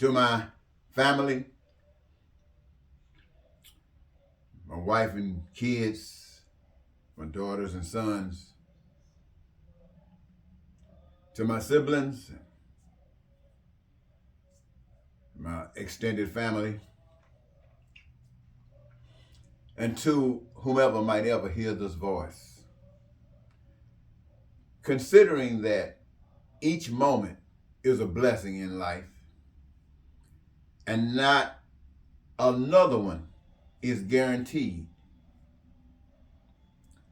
to my family, my wife and kids, my daughters and sons, to my siblings, my extended family, and to whomever might ever hear this voice. Considering that each moment is a blessing in life, and not another one is guaranteed.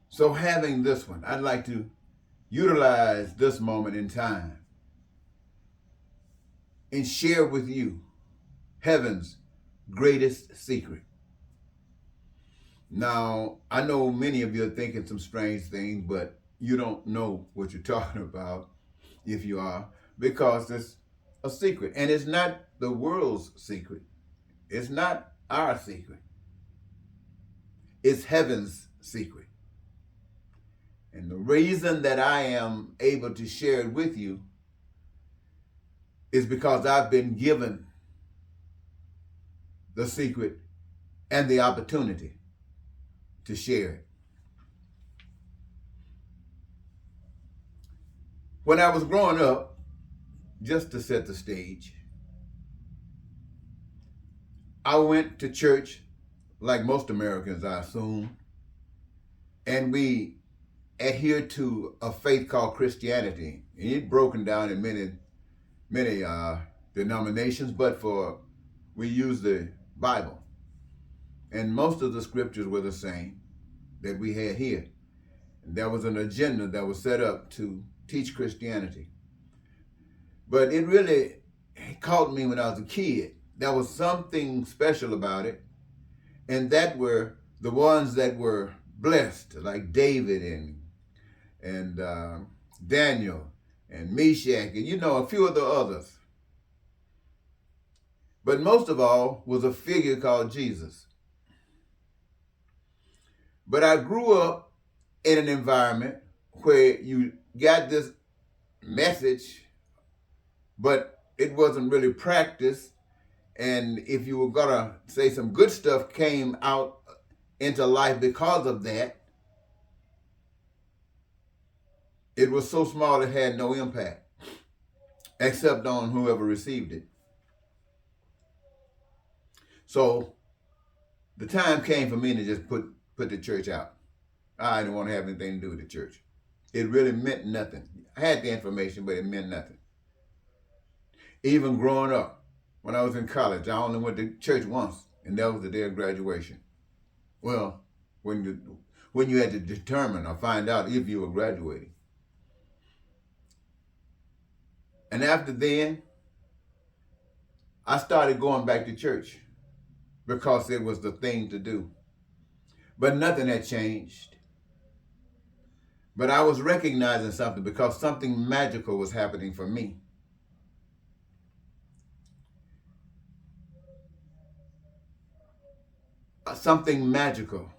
So having this one, I'd like to utilize this moment in time and share with you heaven's greatest secret. Now, I know many of you are thinking some strange things, but you don't know what you're talking about if you are, because it's a secret. And it's not the world's secret. It's not our secret. It's heaven's secret. And the reason that I am able to share it with you is because I've been given the secret and the opportunity to share it. When I was growing up, just to set the stage, I went to church like most Americans, I assume, and we adhered to a faith called Christianity. And it's broken down in many denominations, but we use the Bible. And most of the scriptures were the same that we had here. And there was an agenda that was set up to teach Christianity. But it really caught me when I was a kid. There was something special about it. And that were the ones that were blessed, like David and Daniel and Meshach, and a few of the others. But most of all was a figure called Jesus. But I grew up in an environment where you got this message, but it wasn't really practiced. And if you were gonna say some good stuff came out into life because of that, it was so small it had no impact, except on whoever received it. So the time came for me to just put the church out. I didn't want to have anything to do with the church. It really meant nothing. I had the information, but it meant nothing. Even growing up, when I was in college, I only went to church once, and that was the day of graduation. Well, when you had to determine or find out if you were graduating. And after then, I started going back to church because it was the thing to do. But nothing had changed. But I was recognizing something because something magical was happening for me. Something magical.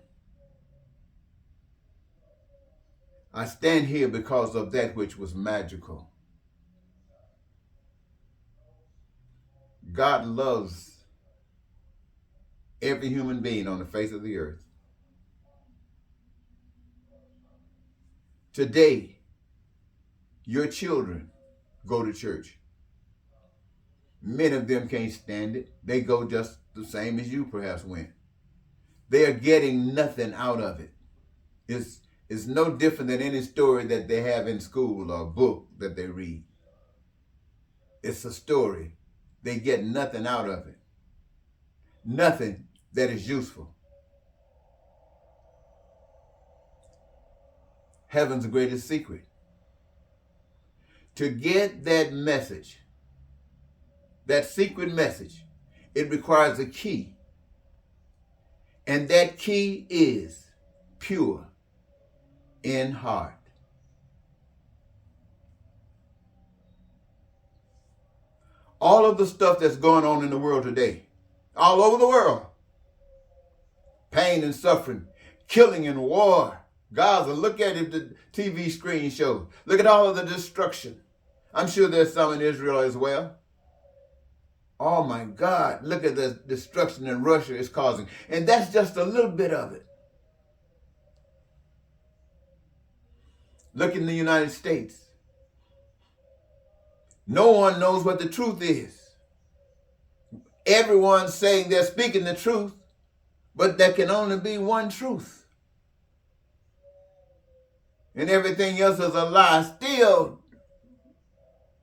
I stand here because of that which was magical. God loves every human being on the face of the earth. Today, your children go to church. Many of them can't stand it. They go just the same as you perhaps went. They are getting nothing out of it. It's no different than any story that they have in school or book that they read. It's a story. They get nothing out of it. Nothing that is useful. Heaven's greatest secret. To get that message, that secret message, it requires a key. And that key is pure in heart. All of the stuff that's going on in the world today, all over the world, pain and suffering, killing and war, Gaza, look at it, the TV screen shows. Look at all of the destruction. I'm sure there's some in Israel as well. Oh my God, look at the destruction that Russia is causing. And that's just a little bit of it. Look in the United States. No one knows what the truth is. Everyone's saying they're speaking the truth, but there can only be one truth. And everything else is a lie, still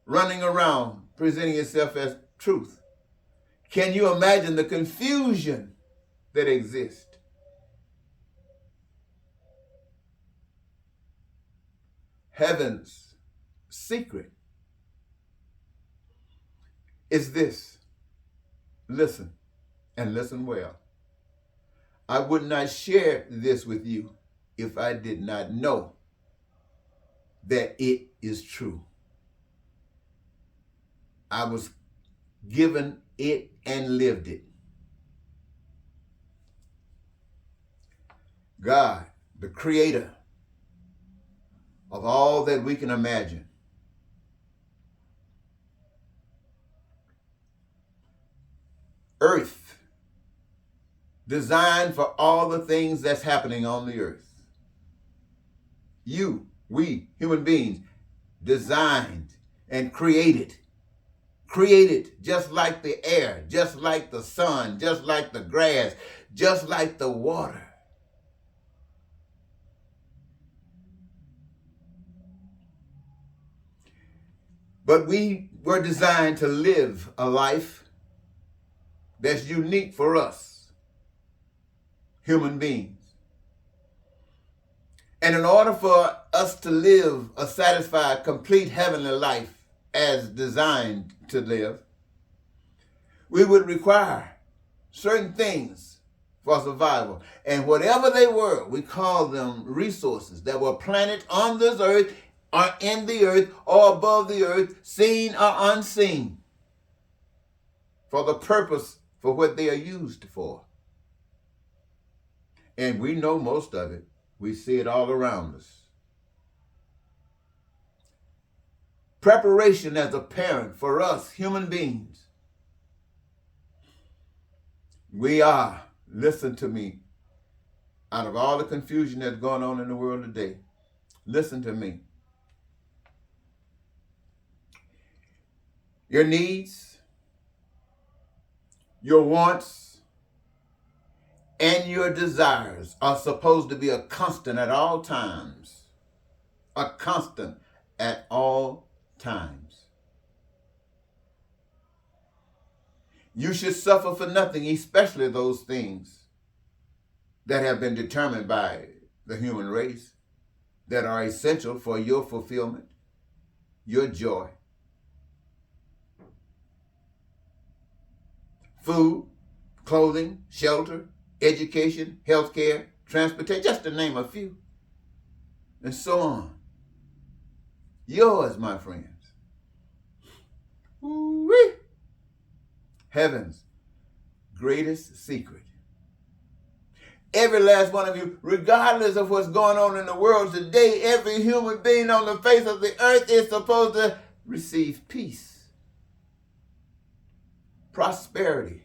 running around, presenting itself as truth. Can you imagine the confusion that exists? Heaven's secret is this. Listen, and listen well. I would not share this with you if I did not know that it is true. I was given it and lived it. God, the creator of all that we can imagine, earth, designed for all the things that's happening on the earth. We, human beings, designed and created just like the air, just like the sun, just like the grass, just like the water. But we were designed to live a life that's unique for us, human beings. And in order for us to live a satisfied, complete heavenly life as designed to live, we would require certain things for survival. And whatever they were, we call them resources that were planted on this earth, or in the earth, or above the earth, seen or unseen, for the purpose for what they are used for. And we know most of it. We see it all around us. Preparation as a parent for us human beings. We are, listen to me, out of all the confusion that's going on in the world today, listen to me. Your needs, your wants, and your desires are supposed to be a constant at all times. A constant at all times. You should suffer for nothing, especially those things that have been determined by the human race that are essential for your fulfillment, your joy. Food, clothing, shelter, education, healthcare, transportation, just to name a few, and so on. Yours, my friends. Woo-wee. Heaven's greatest secret. Every last one of you, regardless of what's going on in the world today, every human being on the face of the earth is supposed to receive peace, prosperity,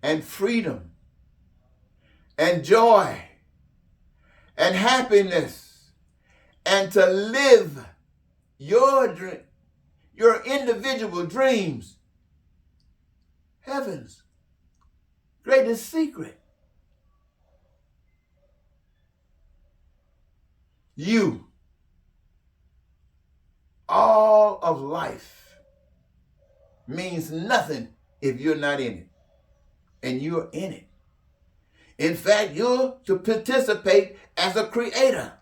and freedom, and joy, and happiness, and to live your individual dreams. Heaven's greatest secret. You, all of life means nothing if you're not in it. And you're in it. In fact, you're to participate as a creator.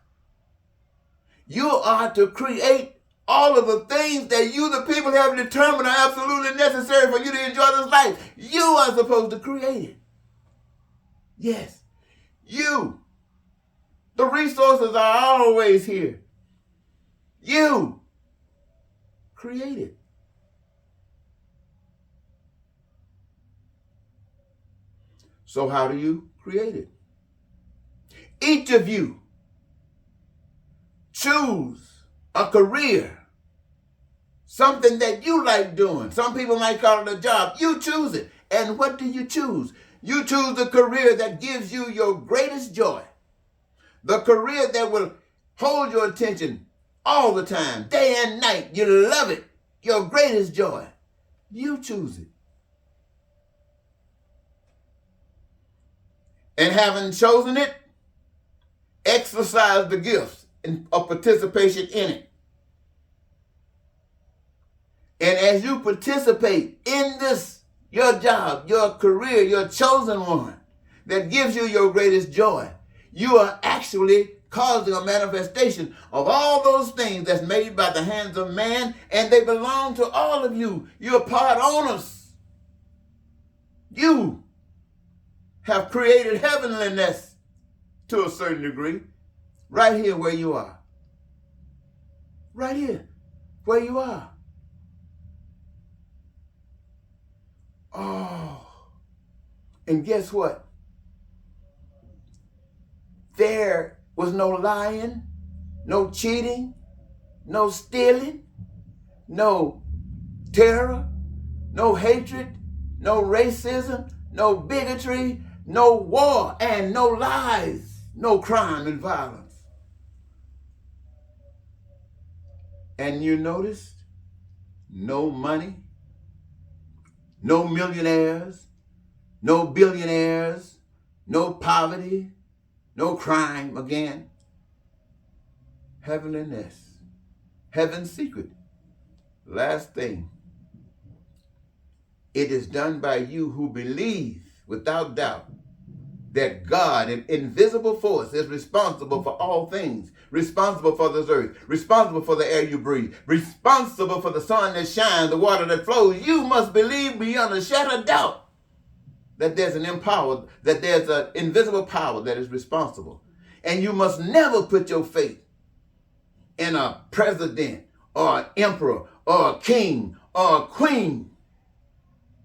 You are to create all of the things that you, the people, have determined are absolutely necessary for you to enjoy this life. You are supposed to create it. Yes, you. The resources are always here. You create it. So how do you create it? Each of you choose a career Something that you like doing. Some people might call it a job. You choose it. And what do you choose? You choose the career that gives you your greatest joy. The career that will hold your attention all the time, day and night. You love it. Your greatest joy. You choose it. And having chosen it, exercise the gifts of participation in it. And as you participate in this, your job, your career, your chosen one, that gives you your greatest joy, you are actually causing a manifestation of all those things that's made by the hands of man, and they belong to all of you. You're part owners. You have created heavenliness to a certain degree, right here where you are. Right here where you are. Oh, and guess what? There was no lying, no cheating, no stealing, no terror, no hatred, no racism, no bigotry, no war, and no lies, no crime and violence. And you noticed no money, no millionaires, no billionaires, no poverty, no crime again. Heavenliness, heaven's secret. Last thing, it is done by you who believe without doubt that God, an invisible force, is responsible for all things, responsible for this earth, responsible for the air you breathe, responsible for the sun that shines, the water that flows. You must believe beyond a shadow of doubt that there's an invisible power that is responsible. And you must never put your faith in a president or an emperor or a king or a queen.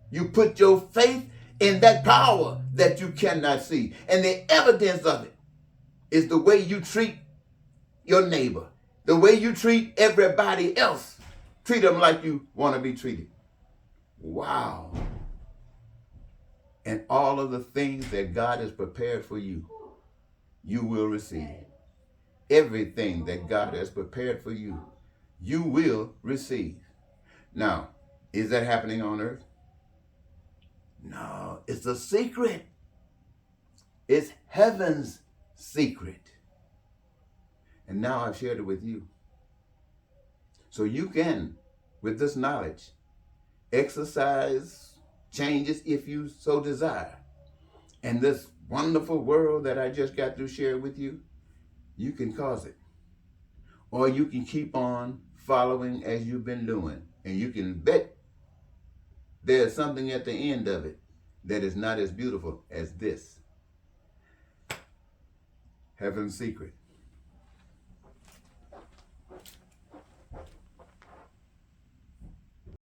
You put your faith in that power that you cannot see. And the evidence of it is the way you treat your neighbor, the way you treat everybody else. Treat them like you want to be treated. Wow. And all of the things that God has prepared for you, you will receive. Everything that God has prepared for you, you will receive. Now, is that happening on earth? No, it's a secret. It's heaven's secret. And now I've shared it with you. So you can, with this knowledge, exercise changes if you so desire. And this wonderful world that I just got to share with you, you can cause it. Or you can keep on following as you've been doing. And you can bet there's something at the end of it that is not as beautiful as this. Heaven's secret.